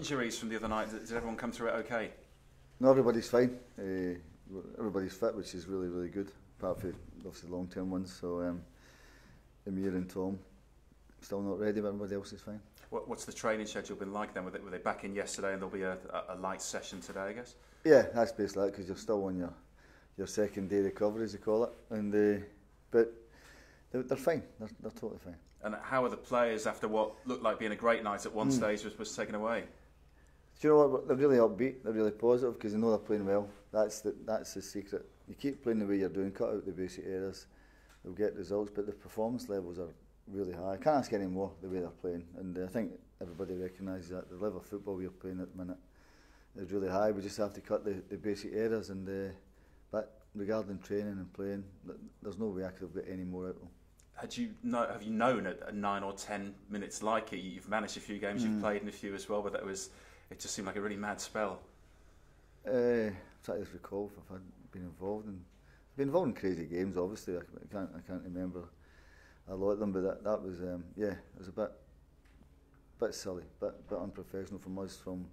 Injuries from the other night, did everyone come through it okay? No, everybody's fine. Everybody's fit, which is really, really good, apart from obviously long-term ones. So Amir and Tom still not ready, but everybody else is fine. What's the training schedule been like then? Were they back in yesterday and there'll be a light session today, I guess? Yeah, that's basically it, because you're still on your second day recovery, as you call it. And but they're fine. They're totally fine. And how are the players after what looked like being a great night at one stage was taken away? Do you know what? They're really upbeat. They're really positive because they know they're playing well. That's the secret. You keep playing the way you're doing, cut out the basic errors, they'll get results. But the performance levels are really high. I can't ask any more the way they're playing, and I think everybody recognises that the level of football we're playing at the minute is really high. We just have to cut the basic errors, and but regarding training and playing, there's no way I could have got any more out of them. Have you known at 9 or 10 minutes like it? You've managed a few games, you've played in a few as well, but it just seemed like a really mad spell. I'm trying to recall if I've been involved in crazy games. Obviously, I can't remember a lot of them, but that was it was a bit silly, bit unprofessional from us, from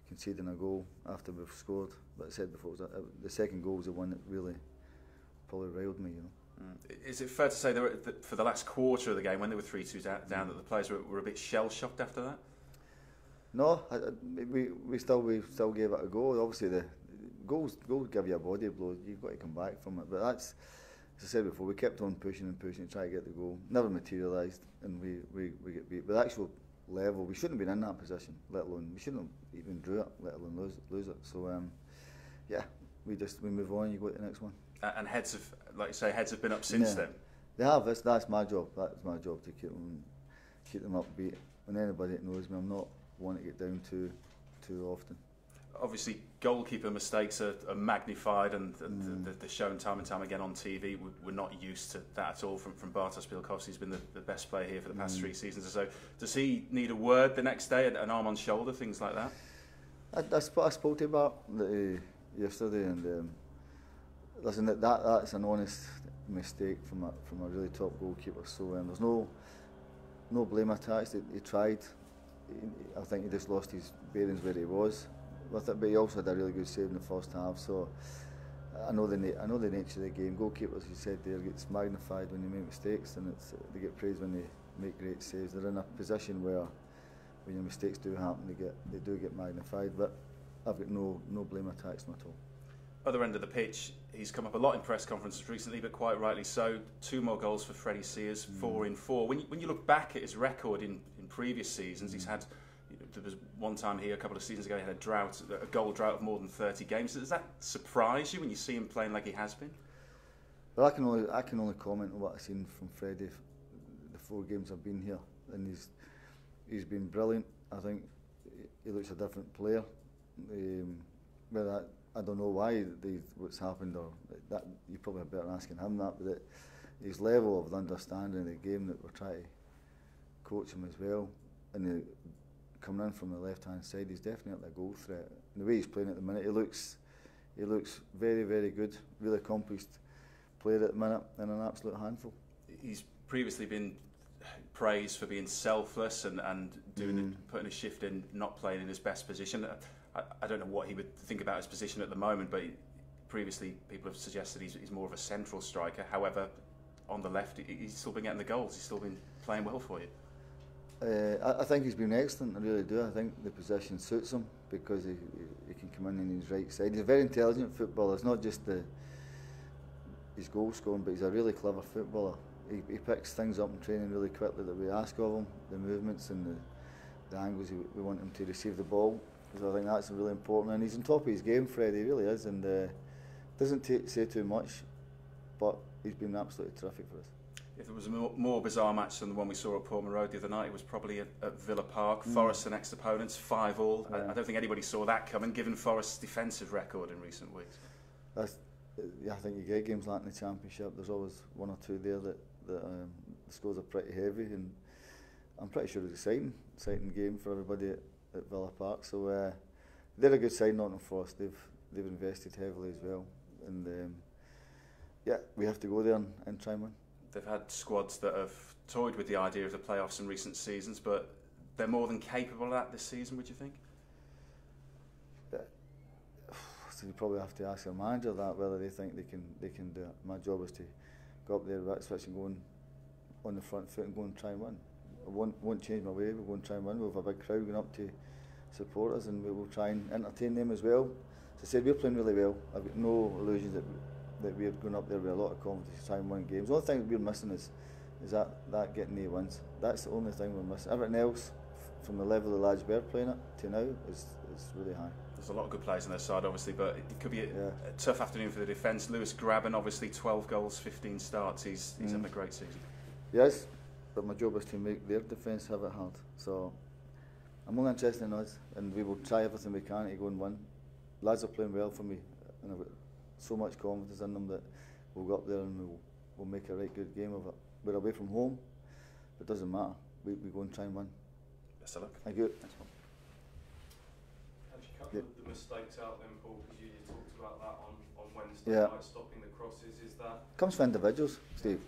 conceding a goal after we've scored. But I said before, the second goal was the one that really probably riled me, you know. Is it fair to say that for the last quarter of the game, when they were 3-2 down, that the players were a bit shell-shocked after that? No, we still gave it a go. Obviously, the goals give you a body blow. You've got to come back from it. But that's, as I said before, we kept on pushing and pushing to try to get the goal. Never materialised, and we get beat. But the actual level, we shouldn't have been in that position, let alone we shouldn't have even drew it, let alone lose it. So we move on. You go to the next one. And heads have, like you say, have been up since then. They have. That's my job. That's my job, to keep them upbeat. And anybody that knows me, I'm not one to get down too often. Obviously, goalkeeper mistakes are magnified, and they're shown time and time again on TV. We're not used to that at all from Bartosz Białkowski. He's been the best player here for the past 3 seasons or so. Does he need a word the next day, an arm on shoulder, things like that? I spoke to him about yesterday, and listen, that's an honest mistake from a really top goalkeeper. So there's no blame attached. He tried. I think he just lost his bearings where he was with it, but he also had a really good save in the first half. So I know the nature of the game. Goalkeepers, you said there, gets magnified when they make mistakes, and they get praised when they make great saves. They're in a position where when your mistakes do happen, they do get magnified. But I've got no blame attached to him at all. Other end of the pitch, he's come up a lot in press conferences recently, but quite rightly so. 2 more goals for Freddie Sears, 4 in 4. When you look back at his record in previous seasons, he's had, there was one time here a couple of seasons ago, he had a goal drought of more than 30 games. Does that surprise you when you see him playing like he has been? Well, I can only comment on what I've seen from Freddie the 4 games I've been here, and he's been brilliant. I think he looks a different player. I don't know why what's happened, or that you probably have better asking him that. But his level of understanding of the game that we're trying to coach him as well, and coming in from the left-hand side, he's definitely a goal threat. And the way he's playing at the minute, he looks very, very good, really accomplished player at the minute, and an absolute handful. He's previously been praised for being selfless and putting a shift in, not playing in his best position. I don't know what he would think about his position at the moment, but previously people have suggested he's more of a central striker. However, on the left, he's still been getting the goals. He's still been playing well for you. I think he's been excellent. I really do. I think the position suits him because he can come in his right side. He's a very intelligent footballer. It's not just his goal scoring, but he's a really clever footballer. He picks things up in training really quickly that we ask of him, the movements and the angles we want him to receive the ball. So I think that's really important, and he's on top of his game, Freddie, he really is, and doesn't say too much, but he's been absolutely terrific for us. If there was a more bizarre match than the one we saw at Portman Road the other night, it was probably at Villa Park. Forest, the next opponents, 5-5. Yeah. I don't think anybody saw that coming, given Forest's defensive record in recent weeks. I think you get games like in the Championship. There's always 1 or 2 there that the scores are pretty heavy, and I'm pretty sure it was a exciting game for everybody at Villa Park. So they're a good side, Nottingham Forest. They've invested heavily as well, and we have to go there and try and win. They've had squads that have toyed with the idea of the playoffs in recent seasons, but they're more than capable of that this season, would you think? so you probably have to ask your manager that, whether they think they can do it. My job is to go up there, switch and go on the front foot and go and try and win. I won't change my way. We'll go and try and win. We'll have a big crowd going up to support us, and we will try and entertain them as well. As I said, we're playing really well. I've got no illusions that we're going up there with a lot of confidence to try and win games. The only thing that we're missing is that getting the wins. That's the only thing we're missing. Everything else, from the level the lads were playing at to now, is really high. There's a lot of good players on their side, obviously, but it could be a tough afternoon for the defence. Lewis Graben, obviously, 12 goals, 15 starts. He's having a great season. Yes, but my job is to make their defence have it hard. So I'm only interested in us, and we will try everything we can to go and win. Lads are playing well for me, and I've got so much confidence in them that we'll go up there and we'll make a right good game of it. We're away from home, but it doesn't matter. We go and try and win. Best of luck. Thank you. Actually, a couple of the mistakes out then, Paul, because you talked about that on Wednesday night, stopping the crosses. Is that comes from individuals, Steve?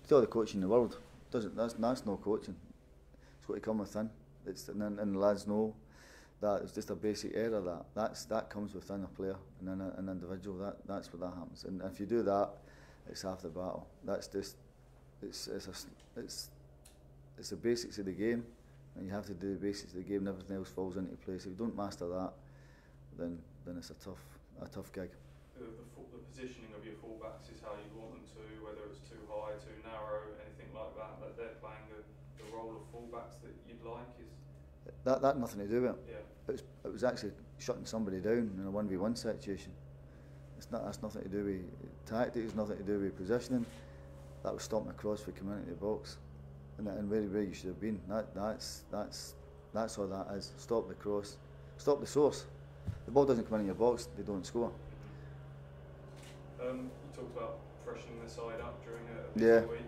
It's all the coaching in the world. That's no coaching. It's got to come within. And the lads know that it's just a basic error. That comes within a player and then an individual. That's where that happens. And if you do that, it's half the battle. That's just it's the basics of the game, and you have to do the basics of the game, and everything else falls into place. If you don't master that, then it's a tough gig. The positioning of your fullbacks is how you want them to, whether it's too high, too narrow, anything like that. That they're playing the role of fullbacks that you'd like is. That had nothing to do with it. Yeah. It was actually shutting somebody down in a 1v1 situation. That's nothing to do with tactics, nothing to do with positioning. That was stopping a cross for coming into the box, and where you should have been. That's all that is. Stop the cross, stop the source. The ball doesn't come in your box, they don't score. You talked about freshening the side up during a busy week.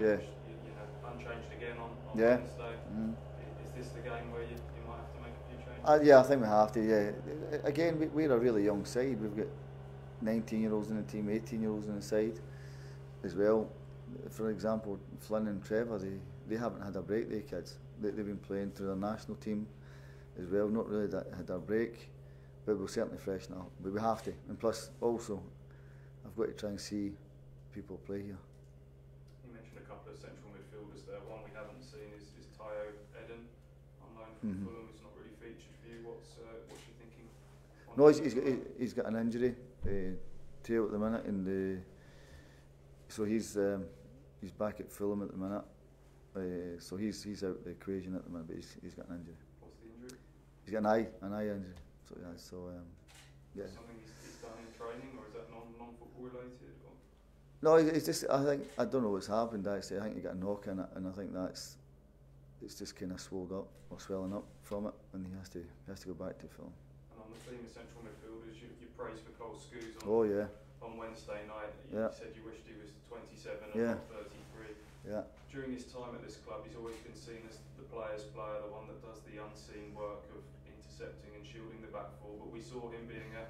You unchanged again on Wednesday. Is this the game where you might have to make a few changes? Yeah, I think we have to. Yeah, again, we're a really young side. We've got 19-year-olds in the team, 18-year-olds in the side as well. For example, Flynn and Trevor, they haven't had a break. They kids, they've been playing through their national team as well. Not really had a break, but we'll certainly freshen up. But we have to, and plus also, I've got to try and see people play here. You mentioned a couple of central midfielders there. One we haven't seen is Tayo Eden, on loan from Fulham. It's not really featured for you. What's your thinking? No, he's got an injury, tail at the minute, and so he's back at Fulham at the minute. So he's out of the equation at the minute, but he's got an injury. What's the injury? He's got an eye injury. So yeah. Something he's done in training, or is that non-football related? Or? No, it's just I don't know what's happened actually. I think he got a knock in it, and I think it's just kind of swelled up or swelling up from it, and he has to go back to Fulham. And on the theme of central midfielders, you praised for Cole Scouse on Wednesday night. You said you wished he was 27 and not 33. Yeah. During his time at this club, he's always been seen as the player's player, the one that does the unseen work of intercepting and shielding the back four. But we saw him being a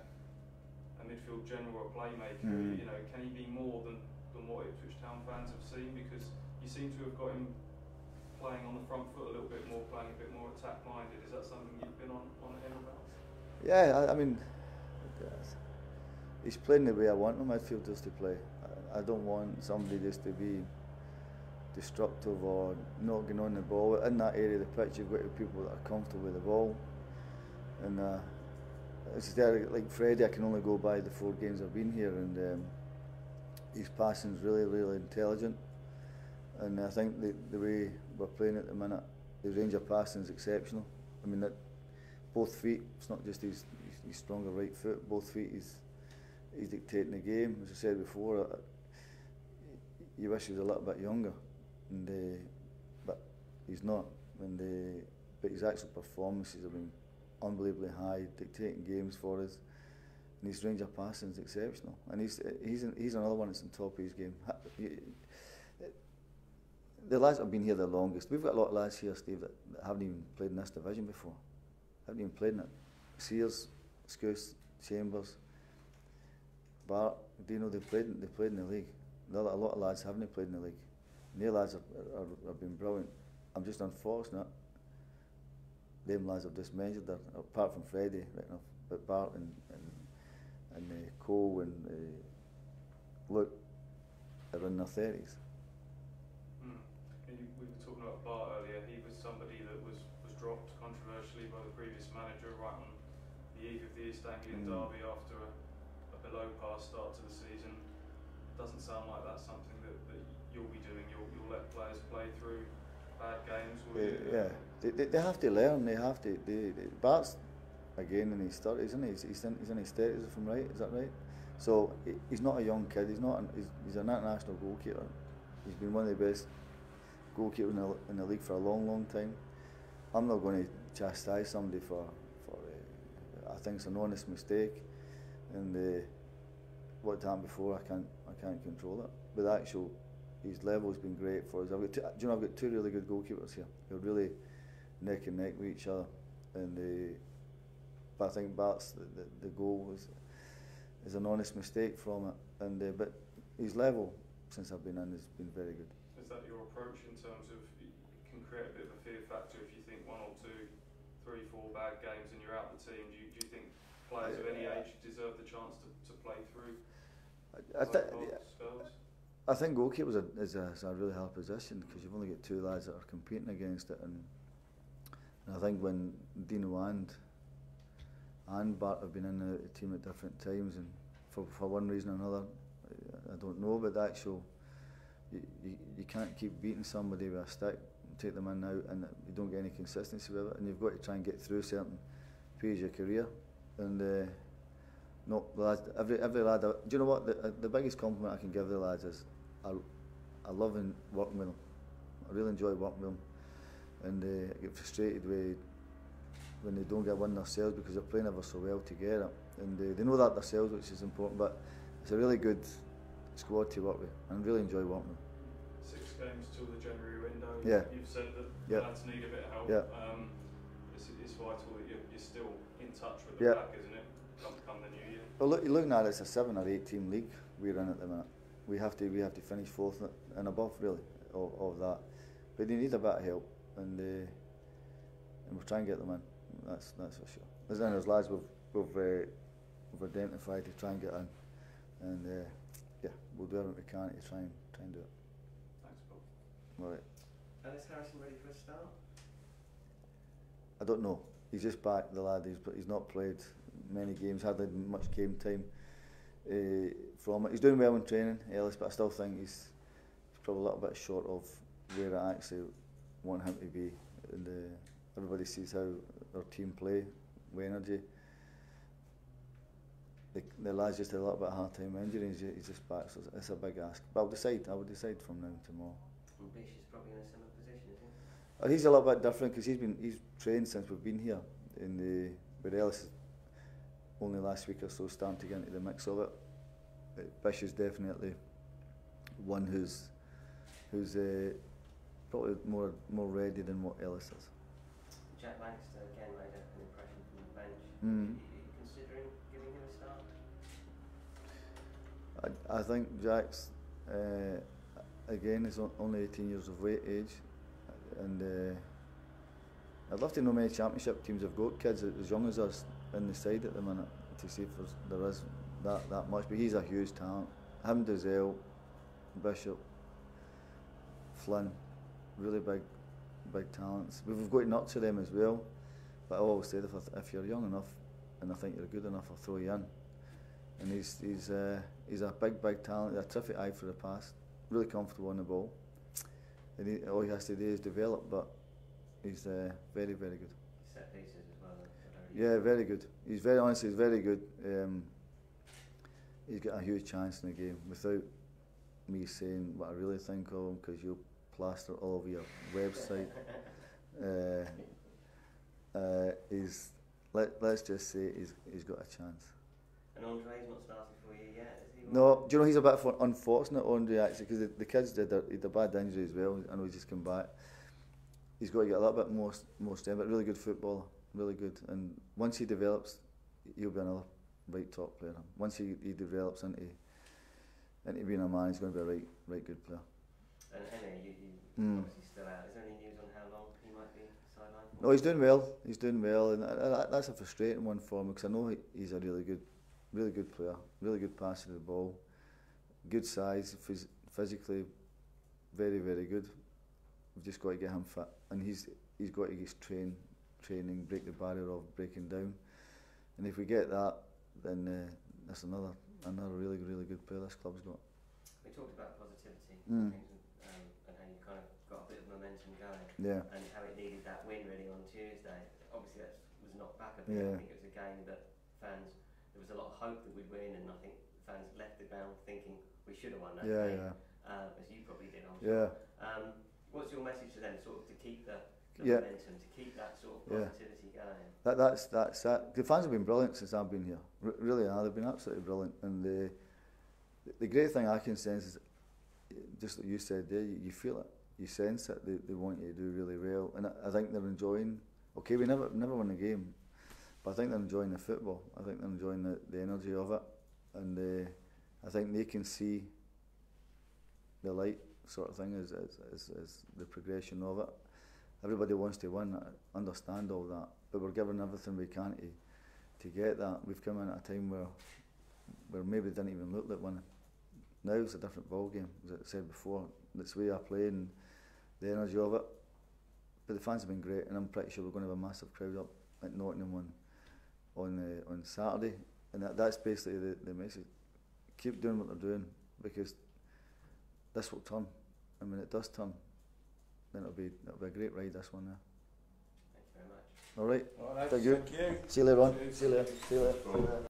midfield general, a playmaker. You know, can he be more than what Ipswich Town fans have seen? Because you seem to have got him playing on the front foot a little bit more, playing a bit more attack-minded. Is that something you've been on him about? Yeah, I mean, he's playing the way I want my midfielders to play. I don't want somebody just to be destructive or not getting on the ball. In that area of the pitch, you've got people that are comfortable with the ball. And it's there, like Freddie, I can only go by the 4 games I've been here, and his passing's really, really intelligent. And I think the way we're playing at the minute, his range of passing is exceptional. I mean, that both feet, it's not just his stronger right foot, both feet he's dictating the game. As I said before, you wish he was a little bit younger, but he's not. But his actual performances have been unbelievably high, dictating games for us. And his range of passing is exceptional. And he's another one that's on top of his game. The lads that have been here the longest, we've got a lot of lads here, Steve, that haven't even played in this division before. Haven't even played in it. Sears, Scouse, Chambers, Bart, Dino, they've played in the league. A lot of lads haven't played in the league. And the lads have been brilliant. I'm just unfortunate. Them lads I've just mentioned, apart from Freddie, right enough, but Bart and Cole and Luke are in their 30s. We were talking about Bart earlier. He was somebody that was dropped controversially by the previous manager right on the eve of the East Anglian derby after a below par start to the season. Doesn't sound like that's something that you'll be doing. You'll let players play through bad games, will you? Yeah, they have to learn. They have to. Bart's again in his 30s, isn't he? He's in his 30s, if I'm right. Is that right? So he's not a young kid. He's an international goalkeeper. He's been one of the best goalkeepers in the league for a long time. I'm not going to chastise somebody for I think it's an honest mistake, and what happened before I can't control it. But his level's been great for us. I've got two really good goalkeepers here. They're really neck and neck with each other, and but I think Bart's the goal is an honest mistake from it, and but his level since I've been in has been very good. Is that your approach in terms of it can create a bit of a fear factor if you think 1 or 2, 3, 4 bad games and you're out the team? Do you think players of any age deserve the chance to play through spells? I think goalkeepers is a really hard position because you've only got 2 lads that are competing against it, and I think when Dino and Bart have been in the team at different times, and for one reason or another, I don't know, but you can't keep beating somebody with a stick, take them in and out, and you don't get any consistency with it, and you've got to try and get through certain periods of your career. And no, the lads, every lad. Do you know what? The biggest compliment I can give the lads is I love working with them. I really enjoy working with them, and I get frustrated when they don't get one themselves because they're playing ever so well together, and they know that themselves, which is important. But it's a really good squad to work with, and I really enjoy working with them. 6 games till the January window. Yeah. You've said that lads need a bit of help. Yeah. It's vital that you're still in touch with the pack, isn't it? Come the new year. Well, looking at it, it's a 7 or 8 team league we're in at the minute. We have to finish 4th and above, really, of that. But they need a bit of help, and we'll try and get them in. That's for sure. There's lads we've identified to try and get in, and we'll do everything we can to try and do it. Thanks, Paul. All right. Is Harrison ready for a start? I don't know. He's just back, the lad. He's not played many games, hardly much game time from it. He's doing well in training, Ellis, but I still think he's probably a little bit short of where I actually want him to be. And everybody sees how our team play with energy. The lad's just had a little bit of a hard time with injury. He's just back, so it's a big ask. But I will decide from now to tomorrow. And Bish is probably in a similar position, isn't he? He's a little bit different because he's trained since we've been here. But Ellis only last week or so starting to get into the mix of it. Bish is definitely one who's probably more ready than what Ellis is. Jack Lancaster again made an impression from the bench. Mm. Are you considering giving him a start? I think Jack's again is only 18 years of age, and I'd love to know how many championship teams have got kids as young as us in the side at the minute to see if there is that much. But he's a huge talent. Him, Dazelle, Bishop, Flynn, really big talents. We've got to nurture them as well. But I always said if you're young enough and I think you're good enough, I'll throw you in. And he's a big talent. A terrific eye for the pass. Really comfortable on the ball. And all he has to do is develop. But he's very good. Set pieces as well. Yeah, very good. He's very good. He's got a huge chance in the game without me saying what I really think of him, because you'll plaster all over your website. Let's just say he's got a chance. And Andre's not started for you yet, is he? No, do you know he's a bit unfortunate, Andre, actually, because the kids he had a bad injury as well. I know he's just come back. He's got to get a little bit more strength, but really good footballer, really good. And once he develops, he'll be another right top player. Once he develops into being a man, he's going to be a right good player. And Henry, you obviously still out. Is there any news on how long he might be sidelined for? No, he's doing well. He's doing well, and that's a frustrating one for him because I know he's a really good really good player, really good passer of the ball, good size, physically very, very good. We've just got to get him fit, and he's got to get training, break the barrier of breaking down, and if we get that, then that's another really, really good player this club's got. We talked about positivity and how you kind of got a bit of momentum going, and how it needed that win really on Tuesday. Obviously that was knocked back a bit. I think it was a game that fans, there was a lot of hope that we'd win, and I think fans left the ground thinking we should have won that game, as you probably did, I'm sure. What's your message to them, sort of to keep the momentum, to keep that sort of positivity going? That's that. The fans have been brilliant since I've been here. Really are. They've been absolutely brilliant. And the great thing I can sense is, just like you said there, you feel it, you sense it. They want you to do really well, and I think they're enjoying. Okay, we never win a game, but I think they're enjoying the football. I think they're enjoying the energy of it, and I think they can see the light sort of thing as the progression of it. Everybody wants to win, I understand all that, but we're giving everything we can to get that. We've come in at a time where maybe didn't even look like winning. Now it's a different ball game, as I said before. That's the way I play and the energy of it. But the fans have been great, and I'm pretty sure we're going to have a massive crowd up at Nottingham on Saturday, and that's basically the message. Keep doing what they're doing, because this will turn, and when it does turn, then it'll be a great ride, this one. Thank you very much. All right. Thank you. See you later on. See you later.